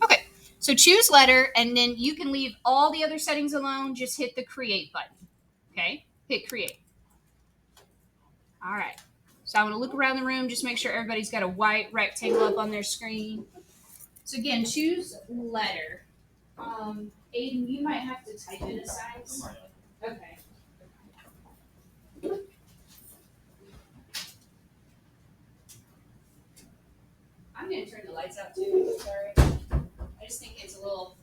Okay, so choose letter, and then you can leave all the other settings alone. Just hit the create button. Okay, hit create. All right. So I'm going to look around the room, just make sure everybody's got a white rectangle up on their screen. So again, choose letter. Aiden, you might have to type in a size. Okay. I'm going to turn the lights out too. Sorry. I just think it's a little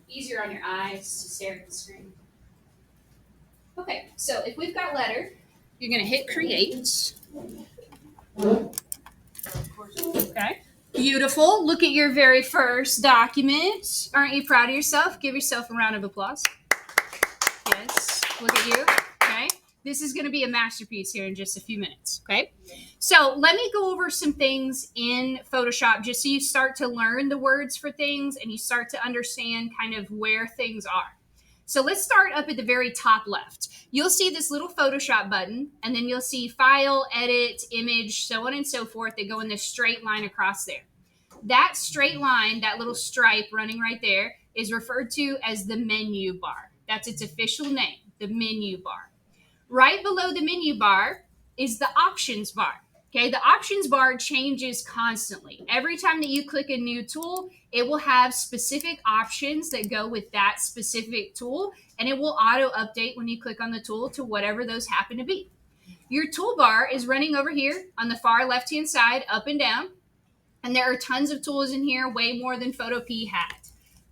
easier on your eyes to stare at the screen. Okay, so if we've got letter, you're going to hit create. Okay. Beautiful. Look at your very first document. Aren't you proud of yourself? Give yourself a round of applause. Yes. Look at you. Okay. This is going to be a masterpiece here in just a few minutes. Okay. So let me go over some things in Photoshop just so you start to learn the words for things and you start to understand kind of where things are. So let's start up at the very top left. You'll see this little Photoshop button, and then you'll see file, edit, image, so on and so forth. They go in this straight line across there. That straight line, that little stripe running right there, is referred to as the menu bar. That's its official name, the menu bar. Right below the menu bar is the options bar. Okay, the options bar changes constantly. Every time that you click a new tool, it will have specific options that go with that specific tool, and it will auto update when you click on the tool to whatever those happen to be. Your toolbar is running over here on the far left hand side, up and down, and there are tons of tools in here, way more than Photopea had.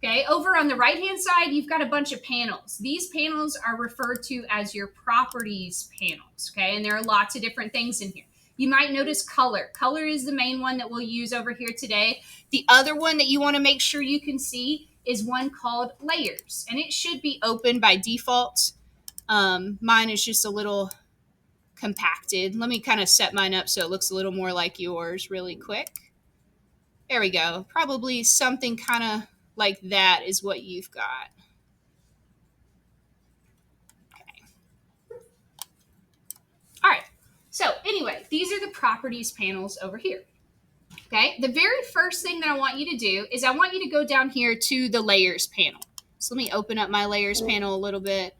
Okay, over on the right hand side, you've got a bunch of panels. These panels are referred to as your properties panels. Okay, and there are lots of different things in here. You might notice color. Color is the main one that we'll use over here today. The other one that you want to make sure you can see is one called layers, and it should be open by default. Mine is just a little compacted. Let me kind of set mine up so it looks a little more like yours really quick. There we go. Probably something kind of like that is what you've got. Okay. All right. So anyway, these are the properties panels over here. Okay. The very first thing that I want you to do is I want you to go down here to the layers panel. So let me open up my layers panel a little bit.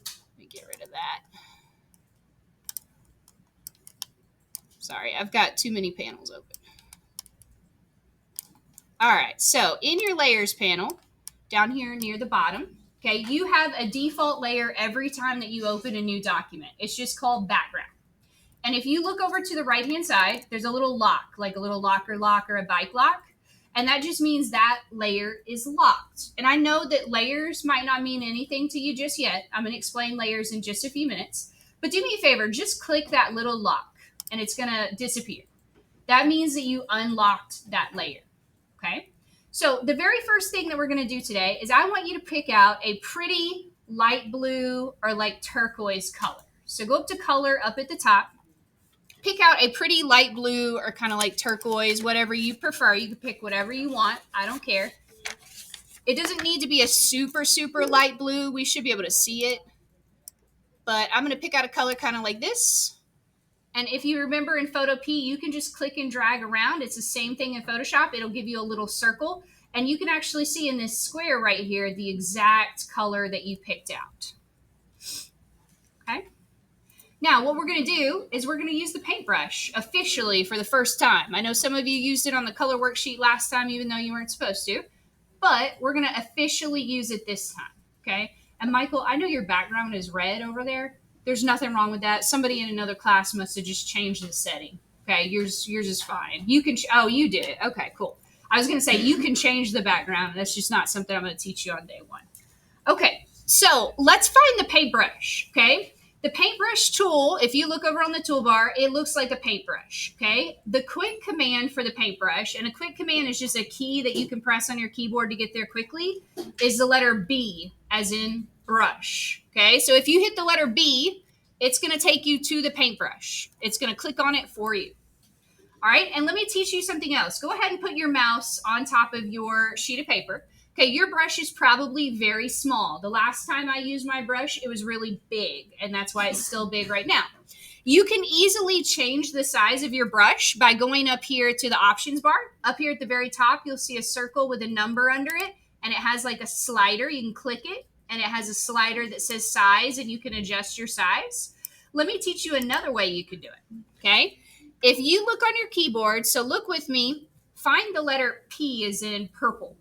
Let me get rid of that. Sorry, I've got too many panels open. All right. So in your layers panel, down here near the bottom, okay, you have a default layer every time that you open a new document. It's just called background. And if you look over to the right-hand side, there's a little lock, like a little locker lock or a bike lock. And that just means that layer is locked. And I know that layers might not mean anything to you just yet. I'm going to explain layers in just a few minutes. But do me a favor, just click that little lock and it's going to disappear. That means that you unlocked that layer. Okay? So the very first thing that we're going to do today is I want you to pick out a pretty light blue or like turquoise color. So go up to color up at the top. Pick out a pretty light blue or kind of like turquoise, whatever you prefer. You can pick whatever you want. I don't care. It doesn't need to be a super, super light blue. We should be able to see it. But I'm going to pick out a color kind of like this. And if you remember in Photopea, you can just click and drag around. It's the same thing in Photoshop. It'll give you a little circle. And you can actually see in this square right here the exact color that you picked out. Okay. Now, what we're going to do is we're going to use the paintbrush officially for the first time. I know some of you used it on the color worksheet last time, even though you weren't supposed to. But we're going to officially use it this time. Okay. And Michael, I know your background is red over there. There's nothing wrong with that. Somebody in another class must have just changed the setting. Okay, yours is fine. You can. Oh, you did it. Okay, cool. I was going to say you can change the background. That's just not something I'm going to teach you on day one. Okay, so let's find the paintbrush. Okay, the paintbrush tool. If you look over on the toolbar, it looks like a paintbrush. Okay, the quick command for the paintbrush, and a quick command is just a key that you can press on your keyboard to get there quickly, is the letter B, as in brush. Okay, so if you hit the letter B, it's going to take you to the paintbrush. It's going to click on it for you. All right, and let me teach you something else. Go ahead and put your mouse on top of your sheet of paper. Okay, your brush is probably very small. The last time I used my brush, it was really big, and that's why it's still big right now. You can easily change the size of your brush by going up here to the options bar. Up here at the very top, you'll see a circle with a number under it, and it has like a slider. You can click it, and it has a slider that says size, and you can adjust your size. Let me teach you another way you could do it, okay? If you look on your keyboard, so look with me, find the letter P as in purple,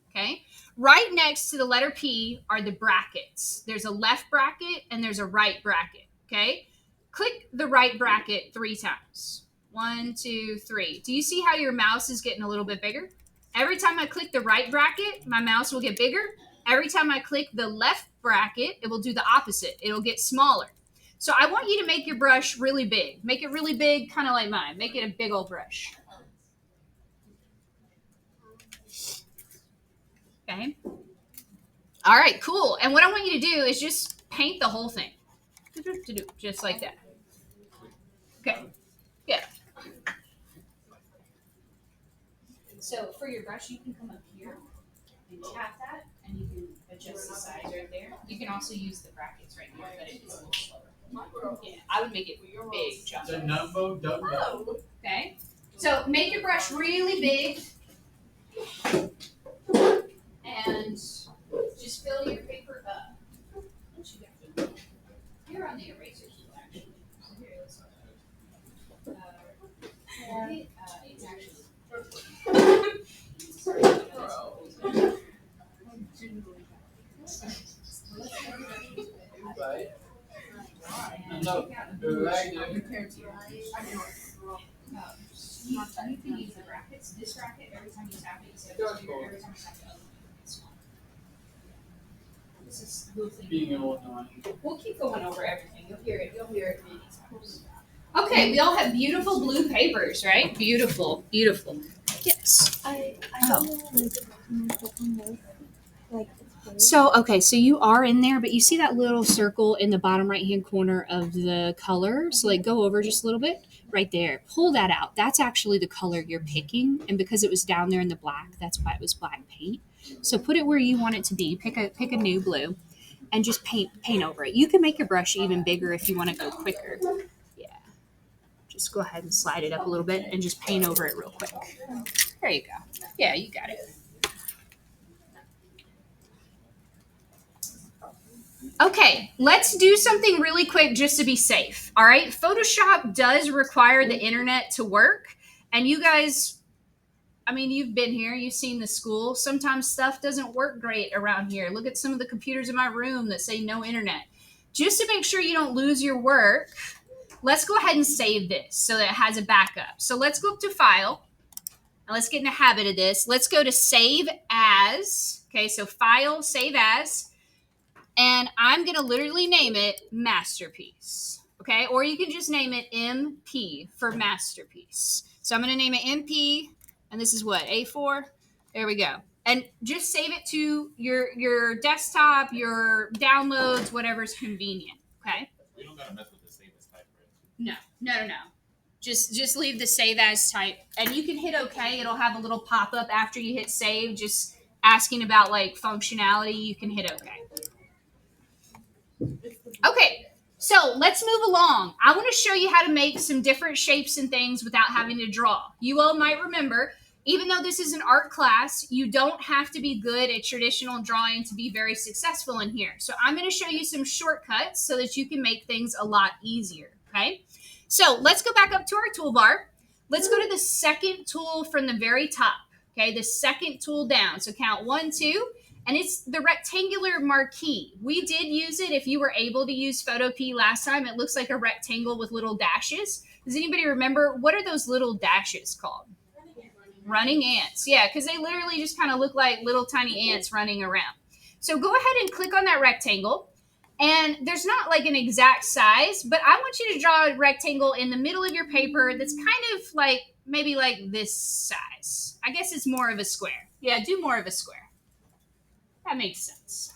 okay? Right next to the letter P are the brackets. There's a left bracket and there's a right bracket, okay? Click the right bracket 3 times. 1, 2, 3. Do you see how your mouse is getting a little bit bigger? Every time I click the right bracket, my mouse will get bigger. Every time I click the left bracket, it will do the opposite. It'll get smaller. So I want you to make your brush really big. Make it really big, kind of like mine. Make it a big old brush. Okay. All right, cool. And what I want you to do is just paint the whole thing. Just like that. Okay. Yeah. So for your brush, you can come up here and tap that, and you can adjust the size right there. You can also use the brackets right here, but it's a little slower. Yeah, I would make it big, jump. The number double. Okay. So make your brush really big. And just fill your paper up. You're on the eraser tool, actually. So here, let's it's actually. You can use the brackets. This bracket, every time you tap it, you set it here. Every time you tap the other one, it's smaller. This is Being all annoying. We'll keep going over everything. You'll hear it. You'll hear it many times. Okay, we all have beautiful blue papers, right? Beautiful, beautiful. Yes. I don't know, like So you are in there, but you see that little circle in the bottom right-hand corner of the color? So, like, go over just a little bit right there. Pull that out. That's actually the color you're picking. And because it was down there in the black, that's why it was black paint. So put it where you want it to be. Pick a new blue and just paint over it. You can make your brush even bigger if you want to go quicker. Yeah. Just go ahead and slide it up a little bit and just paint over it real quick. There you go. Yeah, you got it. Okay, let's do something really quick just to be safe. All right, Photoshop does require the internet to work. And you guys, I mean, you've been here, you've seen the school. Sometimes stuff doesn't work great around here. Look at some of the computers in my room that say no internet. Just to make sure you don't lose your work, let's go ahead and save this so that it has a backup. So let's go up to File, and let's get in the habit of this. Let's go to Save As. Okay, so File, Save As. And I'm going to literally name it Masterpiece. Okay, or you can just name it MP for Masterpiece. So I'm going to name it MP, and this is what, A4? There we go. And just save it to your desktop, your downloads, whatever's convenient. Okay? You don't gotta mess with the save as type, right? No. Just leave the save as type. And you can hit OK. It'll have a little pop-up after you hit save, just asking about like functionality. You can hit OK. Okay, so let's move along. I want to show you how to make some different shapes and things without having to draw. You all might remember, even though this is an art class, you don't have to be good at traditional drawing to be very successful in here. So I'm going to show you some shortcuts so that you can make things a lot easier, okay? So let's go back up to our toolbar. Let's go to the second tool from the very top, okay? The second tool down. So count 1, 2. And it's the rectangular marquee. We did use it if you were able to use Photopea last time. It looks like a rectangle with little dashes. Does anybody remember, what are those little dashes called? Running ants. Yeah, because they literally just kind of look like little tiny ants running around. So go ahead and click on that rectangle. And there's not like an exact size, but I want you to draw a rectangle in the middle of your paper that's kind of like, maybe like this size. I guess it's more of a square. Yeah, do more of a square. That makes sense.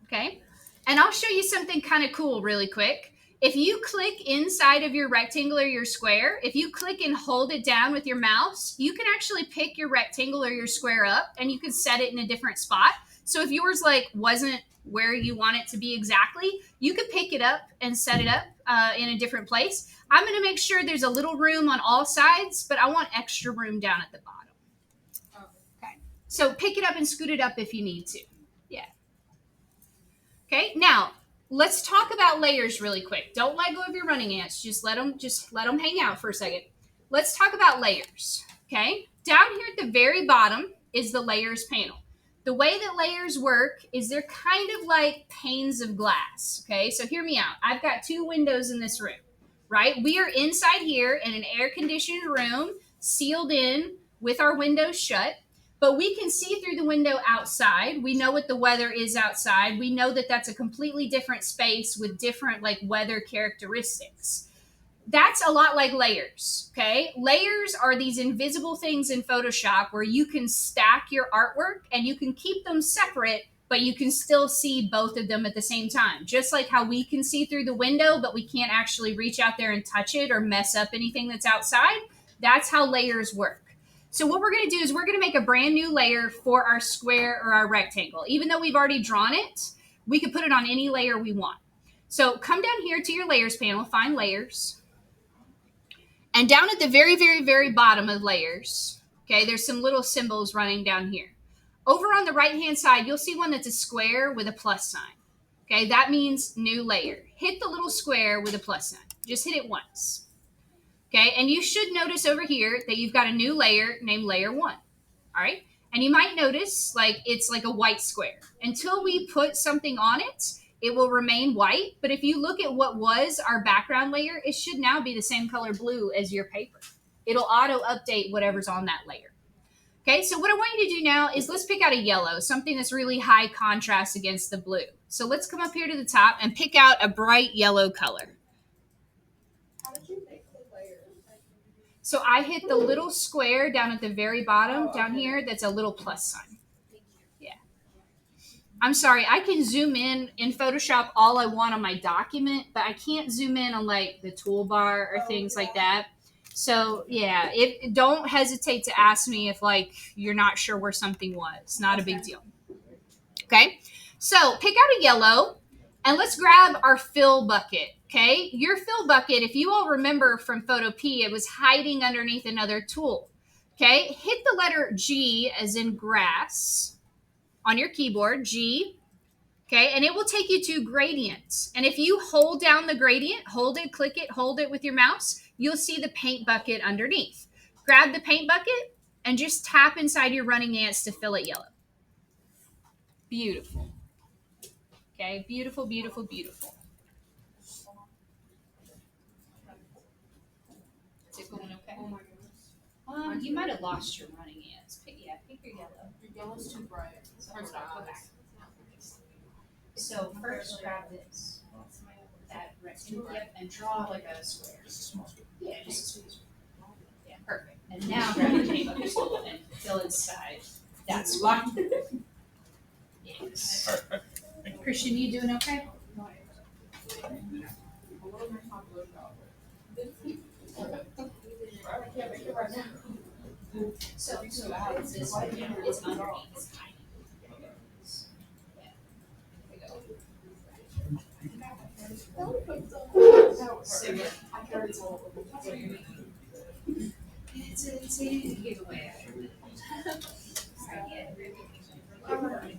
Okay, and I'll show you something kind of cool really quick. If you click inside of your rectangle or your square, if you click and hold it down with your mouse, you can actually pick your rectangle or your square up and you can set it in a different spot. So if yours like wasn't where you want it to be exactly, you could pick it up and set it up in a different place. I'm going to make sure there's a little room on all sides, but I want extra room down at the bottom. Okay. So pick it up and scoot it up if you need to. Yeah. Okay. Now, let's talk about layers really quick. Don't let go of your running ants. Just let them hang out for a second. Let's talk about layers. Okay? Down here at the very bottom is the layers panel. The way that layers work is they're kind of like panes of glass. Okay? So hear me out. I've got 2 windows in this room, right? We are inside here in an air-conditioned room, sealed in with our windows shut. But we can see through the window outside. We know what the weather is outside. We know that that's a completely different space with different like weather characteristics. That's a lot like layers, okay? Layers are these invisible things in Photoshop where you can stack your artwork and you can keep them separate, but you can still see both of them at the same time. Just like how we can see through the window, but we can't actually reach out there and touch it or mess up anything that's outside. That's how layers work. So what we're going to do is we're going to make a brand new layer for our square or our rectangle. Even though we've already drawn it, we can put it on any layer we want. So come down here to your layers panel, find layers. And down at the very, very, very bottom of layers, okay, there's some little symbols running down here. Over on the right-hand side, you'll see one that's a square with a plus sign. Okay, that means new layer. Hit the little square with a plus sign. Just hit it once. Okay, and you should notice over here that you've got a new layer named layer 1. All right, and you might notice like it's like a white square. Until we put something on it, it will remain white. But if you look at what was our background layer, it should now be the same color blue as your paper. It'll auto update whatever's on that layer. Okay, so what I want you to do now is let's pick out a yellow, something that's really high contrast against the blue. So let's come up here to the top and pick out a bright yellow color. How did you make the layer? So I hit the little square down at the very bottom down here that's a little plus sign. Yeah. I'm sorry, I can zoom in Photoshop all I want on my document, but I can't zoom in on like the toolbar or things like that. So yeah, don't hesitate to ask me if like you're not sure where something was. Not a big deal. Okay, so pick out a yellow and let's grab our fill bucket. Okay, your fill bucket, if you all remember from Photopea, it was hiding underneath another tool. Okay, hit the letter G as in grass on your keyboard, G. Okay, and it will take you to gradients. And if you hold down the gradient, hold it, click it, hold it with your mouse, you'll see the paint bucket underneath. Grab the paint bucket and just tap inside your running ants to fill it yellow. Beautiful. Okay, beautiful, beautiful, beautiful. Is it going okay? Oh my goodness. You might have lost your running ants. Pick your yellow. Your yellow's too bright. First off, go back. So first grab this. That rectangle. Yep, and draw like a square. Just a small square. Yeah, just a square. Yeah, perfect. And now grab your paint bucket tool and fill inside that spot. Yes. Perfect. Christian, you doing okay? I can't make it right now. So it's this one here. It's underneath. It's tiny. Yeah. There we go. I carried it all over. It's a giveaway.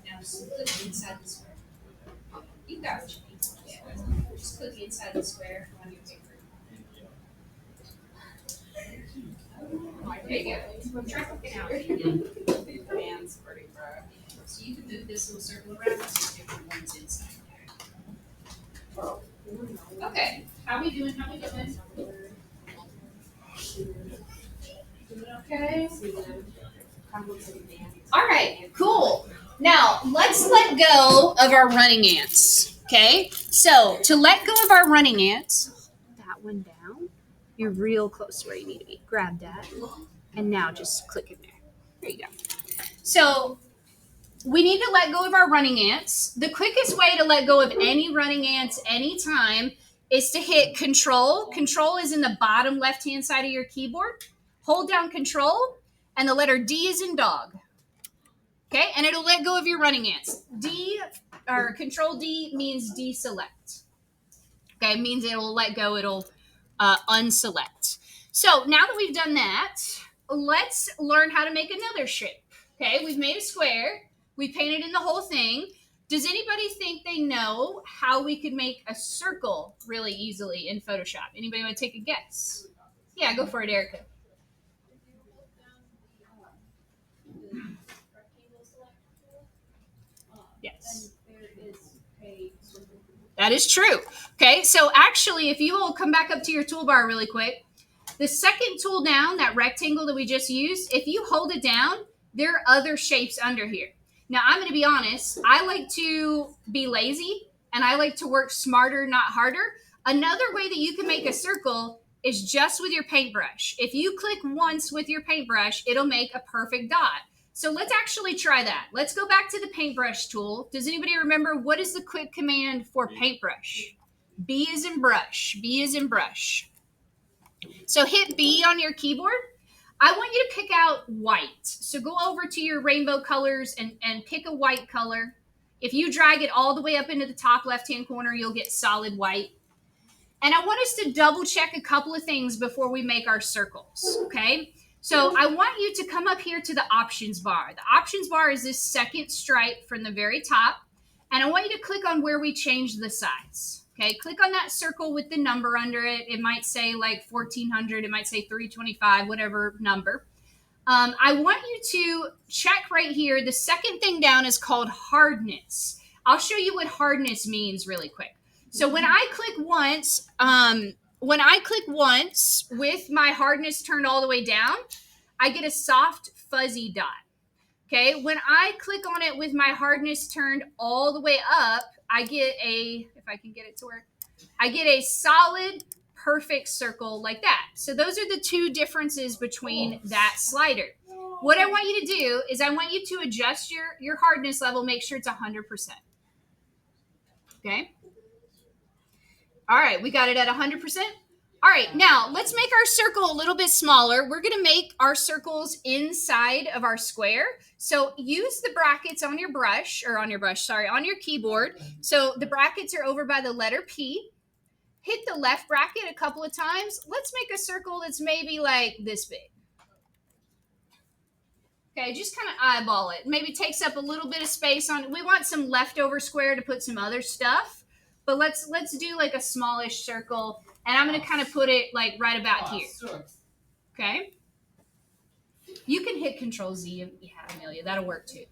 Now just click inside the square. You got what you need. Yeah. Just click inside the square on your paper. There you go. Try clicking out. Man's pretty bright. So you can move this little circle around and see different ones inside there. Okay. How we doing? How we doing? Doing okay? All right, cool. Now, let's let go of our running ants, okay? So, to let go of our running ants, hold that one down. You're real close to where you need to be. Grab that, and now just click in there. There you go. So, we need to let go of our running ants. The quickest way to let go of any running ants anytime is to hit Control. Control is in the bottom left-hand side of your keyboard. Hold down Control, and the letter D is in dog. Okay, and it'll let go of your running ants. D or Control D means deselect. Okay, it means it'll let go. It'll unselect. So now that we've done that, let's learn how to make another shape. Okay, we've made a square. We painted in the whole thing. Does anybody think they know how we could make a circle really easily in Photoshop? Anybody want to take a guess? Yeah, go for it, Erica. Yes. That is true. Okay, so actually, if you will come back up to your toolbar really quick, the second tool down, that rectangle that we just used, if you hold it down, there are other shapes under here. Now, I'm going to be honest. I like to be lazy, and I like to work smarter, not harder. Another way that you can make a circle is just with your paintbrush. If you click once with your paintbrush, it'll make a perfect dot. So let's actually try that. Let's go back to the paintbrush tool. Does anybody remember what is the quick command for paintbrush? B is in brush. B is in brush. So hit B on your keyboard. I want you to pick out white. So go over to your rainbow colors and pick a white color. If you drag it all the way up into the top left-hand corner, you'll get solid white. And I want us to double check a couple of things before we make our circles, okay? So I want you to come up here to the options bar. The options bar is this second stripe from the very top. And I want you to click on where we changed the size. Okay, click on that circle with the number under it. It might say like 1400. It might say 325, whatever number. I want you to check right here. The second thing down is called hardness. I'll show you what hardness means really quick. So when I click once, with my hardness turned all the way down, I get a soft fuzzy dot. Okay, when I click on it with my hardness turned all the way up, I get a, if I can get it to work, I get a solid, perfect circle like that. So those are the two differences between that slider. What I want you to do is I want you to adjust your hardness level, make sure it's 100%. Okay. All right, we got it at 100%. All right, now let's make our circle a little bit smaller. We're going to make our circles inside of our square. So use the brackets on your brush, or on your keyboard. So the brackets are over by the letter P. Hit the left bracket a couple of times. Let's make a circle that's maybe like this big. Okay, just kind of eyeball it. Maybe takes up a little bit of space on it. We want some leftover square to put some other stuff. But let's do like a smallish circle. And I'm going to kind of put it like right about here. Okay. You can hit Control Z. Yeah, Amelia, that'll work too.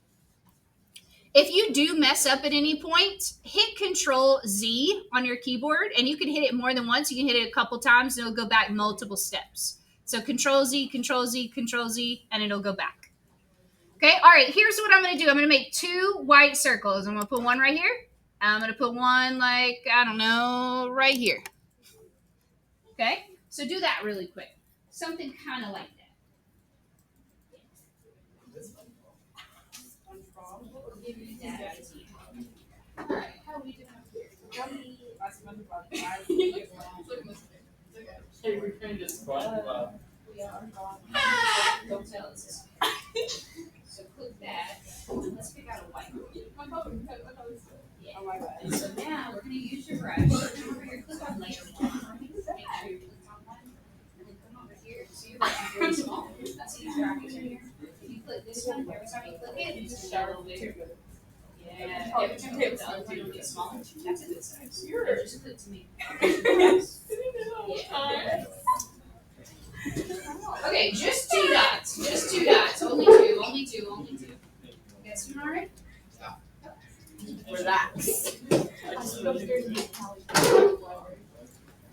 If you do mess up at any point, hit Control Z on your keyboard, and you can hit it more than once. You can hit it a couple times, and it'll go back multiple steps. So Control Z, Control Z, Control Z, and it'll go back. Okay. All right. Here's what I'm going to do. I'm going to make two white circles. I'm going to put one right here. I'm going to put one like, I don't know, right here. Okay, so do that really quick. Something kind of like that. All right, how are we doing up here? We are. Don't tell us. So click that. And let's pick out a white one. Yeah. And so now we're going to use your brush. Come over here, click on layer one. Make sure you click on one. And then come over here. So your brush is very small. That's these brackets right here. If you click this one, every time you click it, it's just a little bigger. Yeah. Every time you click the other one, it'll get smaller. That's a good size. Just click to me. Yeah. Okay, just two dots. Just two dots. Only two. Guess you're all right? Relax.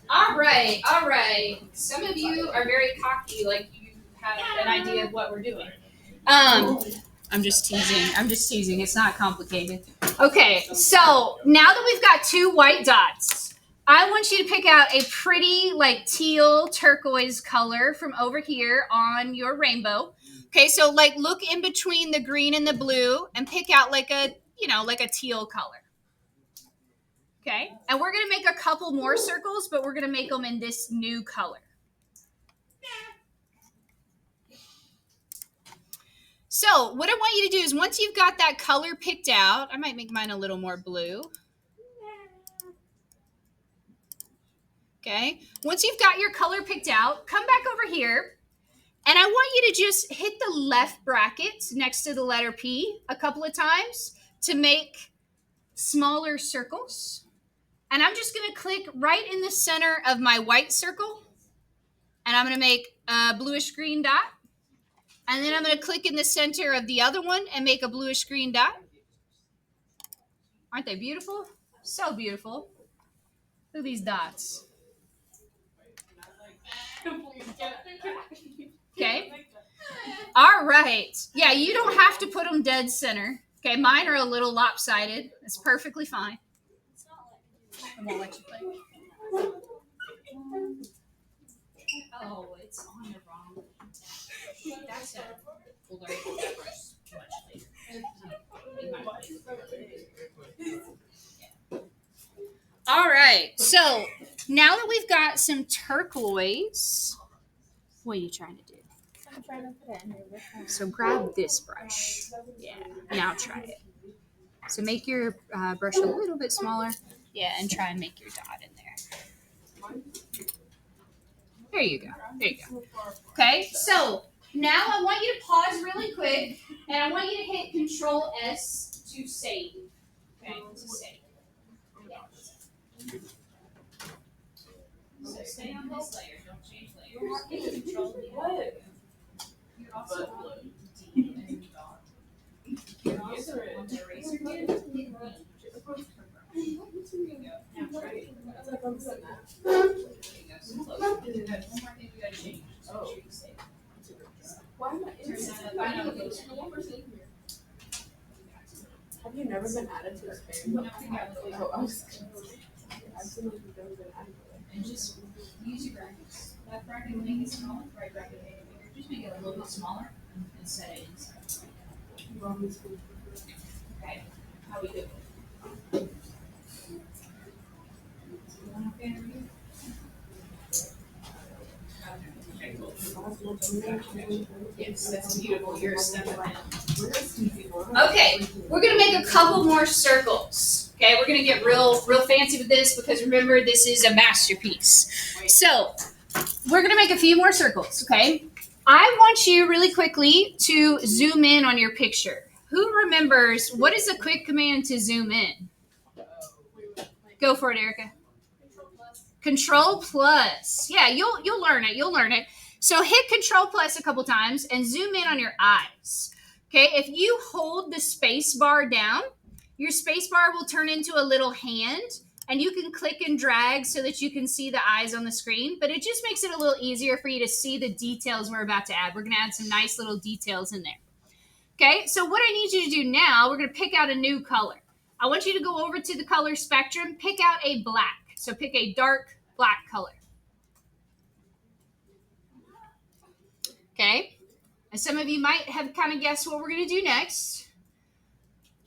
All right. Some of you are very cocky, like you have an idea of what we're doing. I'm just teasing. It's not complicated. Okay, so now that we've got two white dots, I want you to pick out a pretty like teal turquoise color from over here on your rainbow. Okay, so like look in between the green and the blue and pick out like a teal color. Okay, and we're going to make a couple more circles, but we're going to make them in this new color. So what I want you to do is once you've got that color picked out, I might make mine a little more blue. Okay, once you've got your color picked out, come back over here, and I want you to just hit the left bracket next to the letter P a couple of times to make smaller circles. And I'm just going to click right in the center of my white circle, and I'm going to make a bluish green dot. And then I'm going to click in the center of the other one and make a bluish green dot. Aren't they beautiful? So beautiful. Look at these dots. Okay. All right. Yeah, you don't have to put them dead center. Okay, mine are a little lopsided. It's perfectly fine. I won't let you play. Oh, it's on the wrong. That's it. We'll learn that brush much later. All right. So now that we've got some turquoise, what are you trying to do? I'm trying to put it in here. So grab this brush. Yeah. Now try it. So make your brush a little bit smaller. Yeah, and try and make your dot in there. There you go. There you go. Okay. So now I want you to pause really quick, and I want you to hit Control S to save. Okay, to save. Yeah. So stay on this layer. Don't change layers. Hit Control D. You're also on D and dot. You're also on the eraser again. Hit B. There you go. Now try it. There you go. So close. One more thing we gotta change. So make sure you save. Why am I Have you never been added to a spam? No, I think I would. Oh, I was I've seen like you've never been added to it. And just use your brackets. Left bracket make it smaller, right bracket make it bigger. Just make it a little bit smaller and set it inside. Okay, how we do? Yes, that's beautiful. You're a step ahead. Okay, we're gonna make a couple more circles. Okay, we're gonna get real fancy with this because remember this is a masterpiece. So we're gonna make a few more circles. Okay, I want you really quickly to zoom in on your picture. Who remembers what is a quick command to zoom in? Go for it, Erica. Control plus. Yeah, you'll learn it. You'll learn it. So hit Control plus a couple times and zoom in on your eyes. Okay, if you hold the space bar down, your space bar will turn into a little hand, and you can click and drag so that you can see the eyes on the screen, but it just makes it a little easier for you to see the details we're about to add. We're going to add some nice little details in there. Okay, so what I need you to do now, we're going to pick out a new color. I want you to go over to the color spectrum, pick out a black. So pick a dark black color. Okay, and some of you might have kind of guessed what we're going to do next.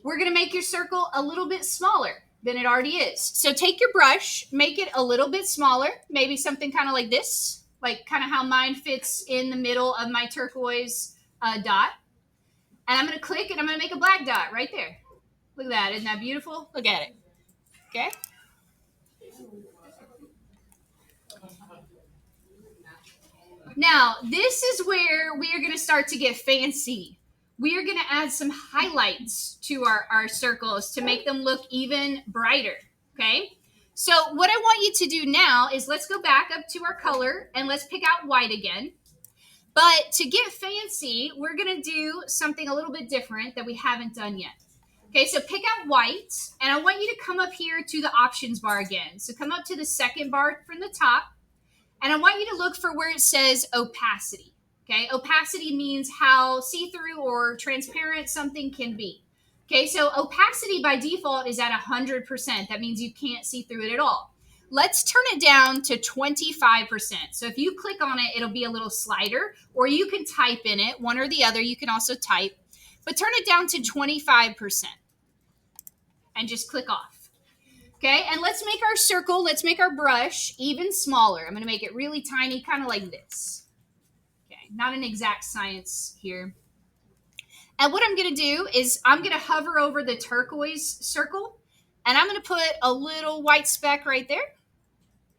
We're going to make your circle a little bit smaller than it already is. So take your brush, make it a little bit smaller, maybe something kind of like this, like kind of how mine fits in the middle of my turquoise dot. And I'm going to click and I'm going to make a black dot right there. Look at that. Isn't that beautiful? Look at it. Okay. Now, this is where we are going to start to get fancy. We are going to add some highlights to our circles to make them look even brighter, okay? So what I want you to do now is let's go back up to our color and let's pick out white again. But to get fancy, we're going to do something a little bit different that we haven't done yet. Okay, so pick out white, and I want you to come up here to the options bar again. So come up to the second bar from the top. And I want you to look for where it says opacity. Okay, opacity means how see-through or transparent something can be. Okay, so opacity by default is at 100%. That means you can't see through it at all. Let's turn it down to 25%. So if you click on it, it'll be a little slider, or you can type in it, one or the other. You can also type, but turn it down to 25% and just click off. Okay, and let's make our circle, let's make our brush even smaller. I'm going to make it really tiny, kind of like this. Okay, not an exact science here. And what I'm going to do is I'm going to hover over the turquoise circle, and I'm going to put a little white speck right there.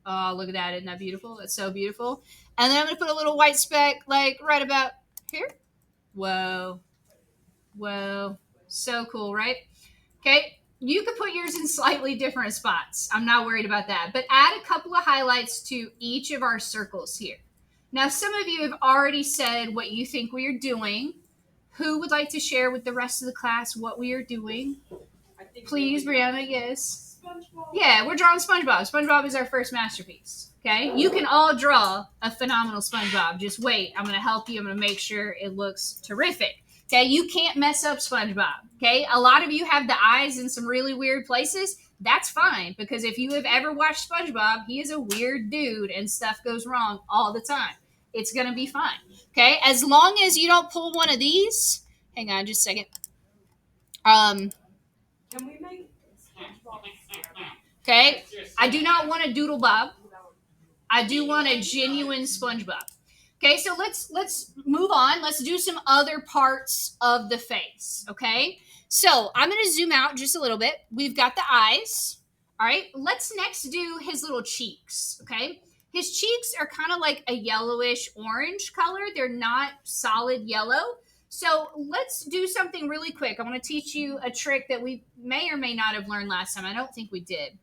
Oh, look at that. Isn't that beautiful? That's so beautiful. And then I'm going to put a little white speck like right about here. Whoa. Whoa. So cool, right? Okay. You could put yours in slightly different spots. I'm not worried about that. But add a couple of highlights to each of our circles here. Now, some of you have already said what you think we are doing. Who would like to share with the rest of the class what we are doing? Please, Brianna, yes. SpongeBob. Yeah, we're drawing SpongeBob. SpongeBob is our first masterpiece. Okay? You can all draw a phenomenal SpongeBob. Just wait. I'm going to help you. I'm going to make sure it looks terrific. Okay? You can't mess up SpongeBob. Okay? A lot of you have the eyes in some really weird places. That's fine, because if you have ever watched SpongeBob, he is a weird dude and stuff goes wrong all the time. It's going to be fine. Okay? As long as you don't pull one of these. Hang on just a second. Can we make SpongeBob? Okay? I do not want a Doodle Bob. I do want a genuine SpongeBob. Okay, so let's move on. Let's do some other parts of the face. Okay, so I'm gonna zoom out just a little bit. We've got the eyes. All right, let's next do his little cheeks. Okay, his cheeks are kind of like a yellowish orange color. They're not solid yellow. So let's do something really quick. I want to teach you a trick that we may or may not have learned last time. I don't think we did.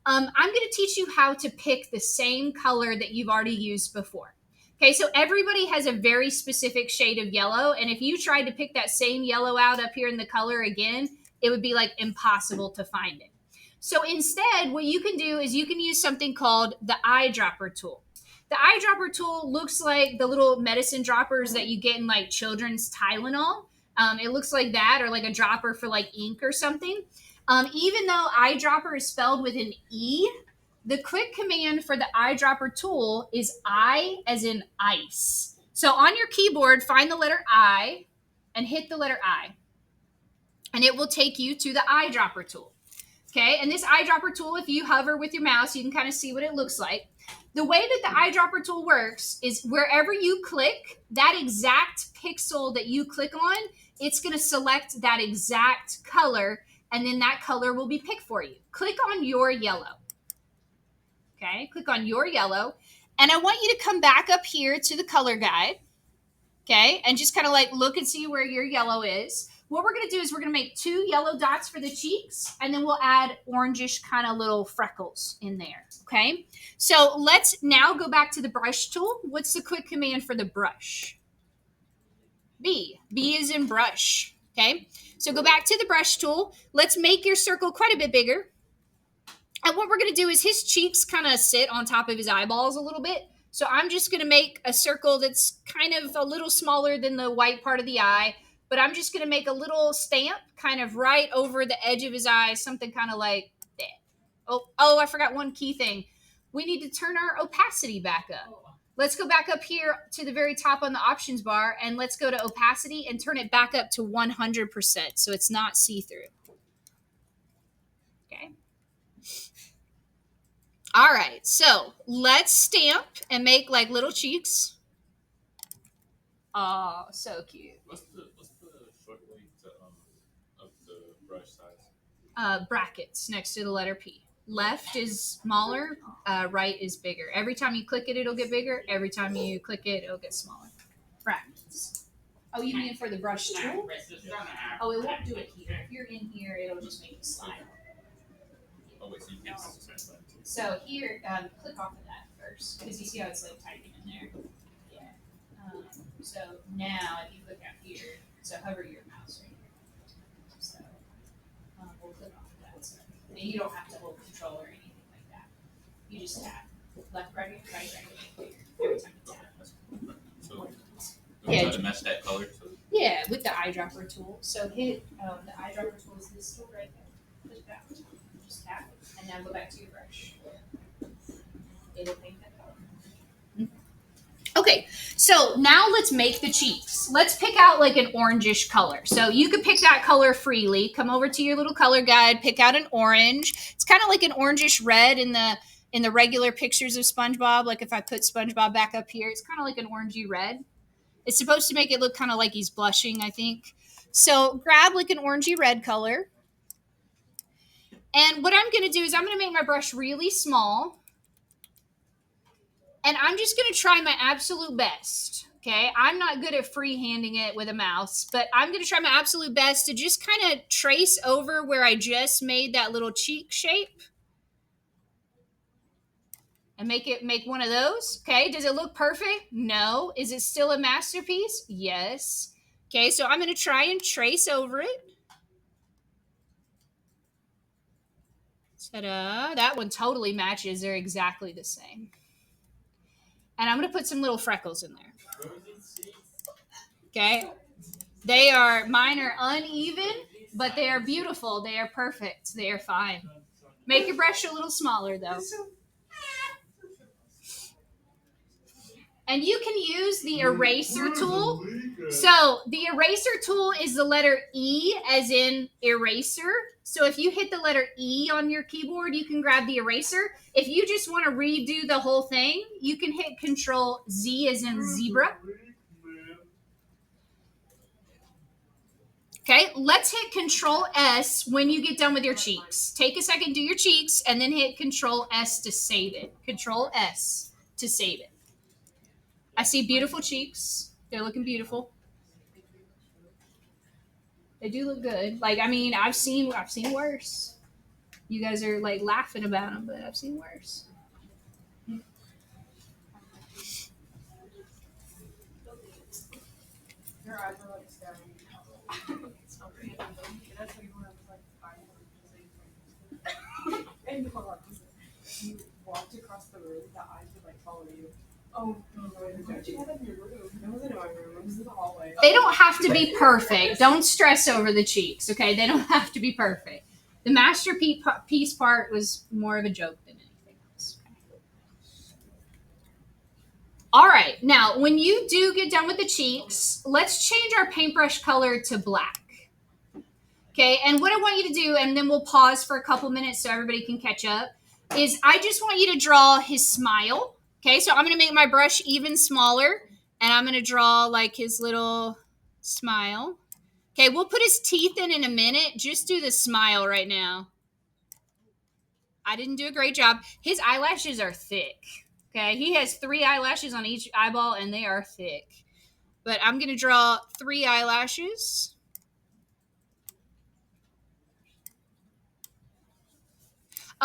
I'm going to teach you how to pick the same color that you've already used before. Okay, so everybody has a very specific shade of yellow, and if you tried to pick that same yellow out up here in the color again, it would be like impossible to find it. So instead, what you can do is you can use something called the eyedropper tool. The eyedropper tool looks like the little medicine droppers that you get in like children's Tylenol. It looks like that, or like a dropper for like ink or something. Even though eyedropper is spelled with an E, the quick command for the eyedropper tool is I as in ice. So on your keyboard, find the letter I and hit the letter I. And it will take you to the eyedropper tool. Okay, and this eyedropper tool, if you hover with your mouse, you can kind of see what it looks like. The way that the eyedropper tool works is wherever you click, that exact pixel that you click on, it's going to select that exact color, and then that color will be picked for you. Click on your yellow. Okay, click on your yellow, and I want you to come back up here to the color guide, okay, and just kind of like look and see where your yellow is. What we're going to do is we're going to make 2 yellow dots for the cheeks, and then we'll add orangish kind of little freckles in there, okay? So let's now go back to the brush tool. What's the quick command for the brush? B. B is in brush, okay? So go back to the brush tool. Let's make your circle quite a bit bigger. And what we're going to do is his cheeks kind of sit on top of his eyeballs a little bit. So I'm just going to make a circle that's kind of a little smaller than the white part of the eye. But I'm just going to make a little stamp kind of right over the edge of his eye, something kind of like that. Oh, I forgot one key thing. We need to turn our opacity back up. Let's go back up here to the very top on the options bar, and let's go to opacity and turn it back up to 100% so it's not see-through. Okay. All right, so let's stamp and make like little cheeks. Oh, so cute. What's the short way to of the brush size? Brackets next to the letter P. Left is smaller, right is bigger. Every time you click it, it'll get bigger. Every time you click it, it'll get smaller. Brackets. Oh, you mean for the brush tool? Oh, it won't do it here. If you're in here, it'll just make it slide. Oh wait, so you can't press that too. So here, click off of that first, because you see how it's like typing in there. Yeah. So now, if you click out here, so hover your mouse right here. So we'll click off of that. So, and you don't have to hold control or anything like that. You just tap left, right, every time you tap. So Yeah. try to match that color. So Yeah, with the eyedropper tool. So hit the eyedropper tool is this tool right there. Push back. Just tap, and now go back to your brush. It'll paint that color. Okay, So now let's make the cheeks. Let's pick out like an orangish color. So you could pick that color freely. Come over to your little color guide, pick out an orange. It's kind of like an orangish red in the regular pictures of SpongeBob. Like if I put SpongeBob back up here, it's kind of like an orangey red. It's supposed to make it look kind of like he's blushing, I think. So grab like an orangey red color. And what I'm going to do is I'm going to make my brush really small. And I'm just going to try my absolute best. Okay, I'm not good at freehanding it with a mouse, but I'm going to try my absolute best to just kind of trace over where I just made that little cheek shape. And make one of those. Okay, does it look perfect? No. Is it still a masterpiece? Yes. Okay, so I'm going to try and trace over it. Ta-da. That one totally matches. They're exactly the same. And I'm going to put some little freckles in there. Okay. Mine are uneven, but they are beautiful. They are perfect. They are fine. Make your brush a little smaller though. And you can use the eraser tool. So the eraser tool is the letter E as in eraser. So if you hit the letter E on your keyboard, you can grab the eraser. If you just want to redo the whole thing, you can hit Control Z as in zebra. Okay, let's hit Control S when you get done with your cheeks. Take a second, do your cheeks, and then hit Control S to save it. Control S to save it. I see beautiful cheeks. They're looking beautiful. They do look good. Like, I mean, I've seen worse. You guys are like laughing about them, but I've seen worse. Your eyes are like staring. It's not really that's like one of like and you walked across the room, the eyes would like follow you. Oh, no, don't you have it in your room? It wasn't in my room. It was in the hallway. They don't have to be perfect. Don't stress over the cheeks, okay? They don't have to be perfect. The masterpiece part was more of a joke than anything else. Okay? All right. Now, when you do get done with the cheeks, let's change our paintbrush color to black. Okay, and what I want you to do, and then we'll pause for a couple minutes so everybody can catch up, is I just want you to draw his smile. Okay, so I'm going to make my brush even smaller, and I'm going to draw like his little smile. Okay, we'll put his teeth in a minute. Just do the smile right now. I didn't do a great job. His eyelashes are thick. Okay, he has 3 eyelashes on each eyeball, and they are thick. But I'm going to draw 3 eyelashes.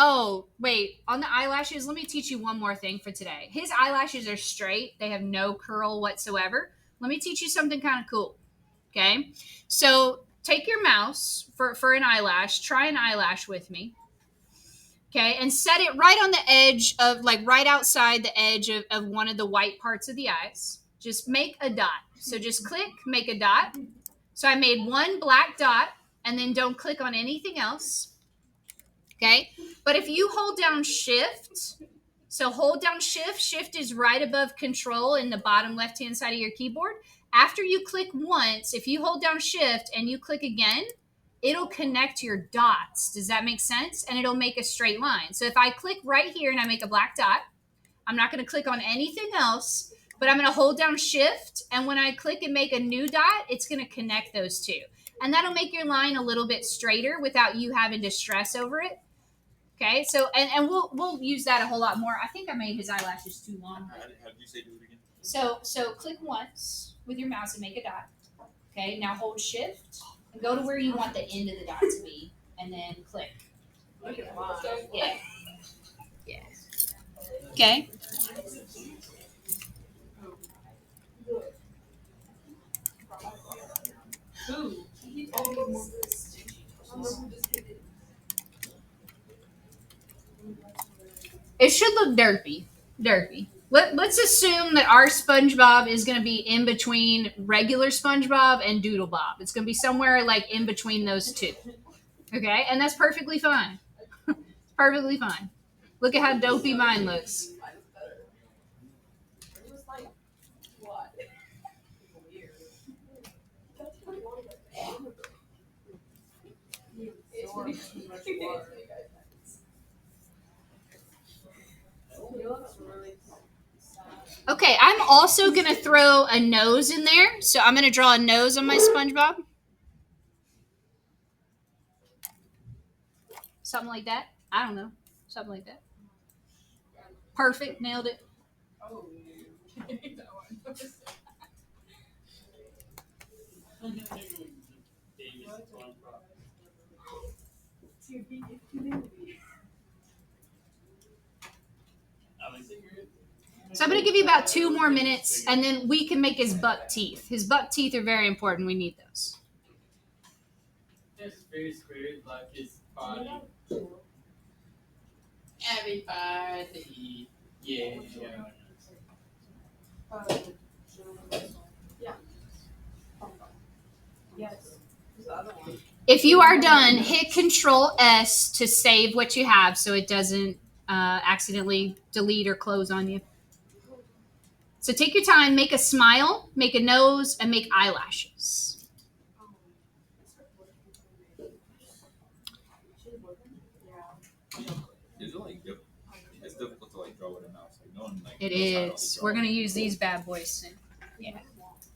Oh, wait. On the eyelashes, let me teach you one more thing for today. His eyelashes are straight. They have no curl whatsoever. Let me teach you something kind of cool. Okay? So take your mouse for an eyelash. Try an eyelash with me. Okay? And set it right on the edge of, like right outside the edge of one of the white parts of the eyes. Just make a dot. So just click, make a dot. So I made one black dot, and then don't click on anything else. Okay, but if you hold down shift, so hold down shift is right above control in the bottom left-hand side of your keyboard. After you click once, if you hold down shift and you click again, it'll connect your dots. Does that make sense? And it'll make a straight line. So if I click right here and I make a black dot, I'm not going to click on anything else, but I'm going to hold down shift. And when I click and make a new dot, it's going to connect those two. And that'll make your line a little bit straighter without you having to stress over it. Okay, so and we'll use that a whole lot more. I think I made his eyelashes too long. How did you say do it again? So click once with your mouse and make a dot. Okay, now hold shift and go to where you want the end of the dot to be, and then click. Look at mine. Yeah. Yeah. Okay. Ooh. It should look derpy. Let's assume that our SpongeBob is going to be in between regular SpongeBob and Doodle Bob. It's going to be somewhere like in between those two. Okay? And that's perfectly fine. Perfectly fine. Look at how dopey mine looks. pour too much water. You look really sad. Okay, I'm also gonna throw a nose in there. So I'm gonna draw a nose on my SpongeBob. Something like that. I don't know. Something like that. Perfect. Nailed it. Oh, that one. So I'm gonna give you about 2 more minutes, and then we can make his buck teeth. His buck teeth are very important. We need those. That's very squared like his body. Everybody. Yeah. Yeah. Yes. Who's the other one? If you are done, hit Control S to save what you have so it doesn't accidentally delete or close on you. So take your time, make a smile, make a nose, and make eyelashes. Is it like it's difficult to like draw with a mouse? Like no one like. It knows how to, is. like, We're draw. going to use these bad boys soon.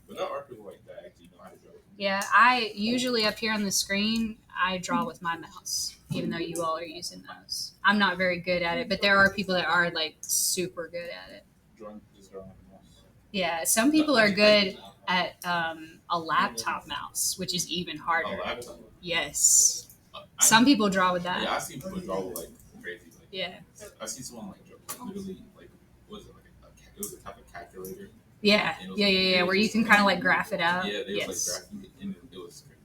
But there are people like that actually know how to draw. Yeah, I usually up here on the screen, I draw with my mouse, even though you all are using those. I'm not very good at it, but there are people that are like super good at it. Drawing with a mouse. Yeah, some people are good at a laptop mouse, which is even Oh, harder. laptop. Yes. I- Some people draw with Yeah, that. I seen people draw with like crazy. Like, Yeah. I see someone like draw literally like what was it like it was a type of calculator. Yeah. Yeah. Where you can kind of like graph it out. Yeah, they Yes. was like graphing it and it was crazy.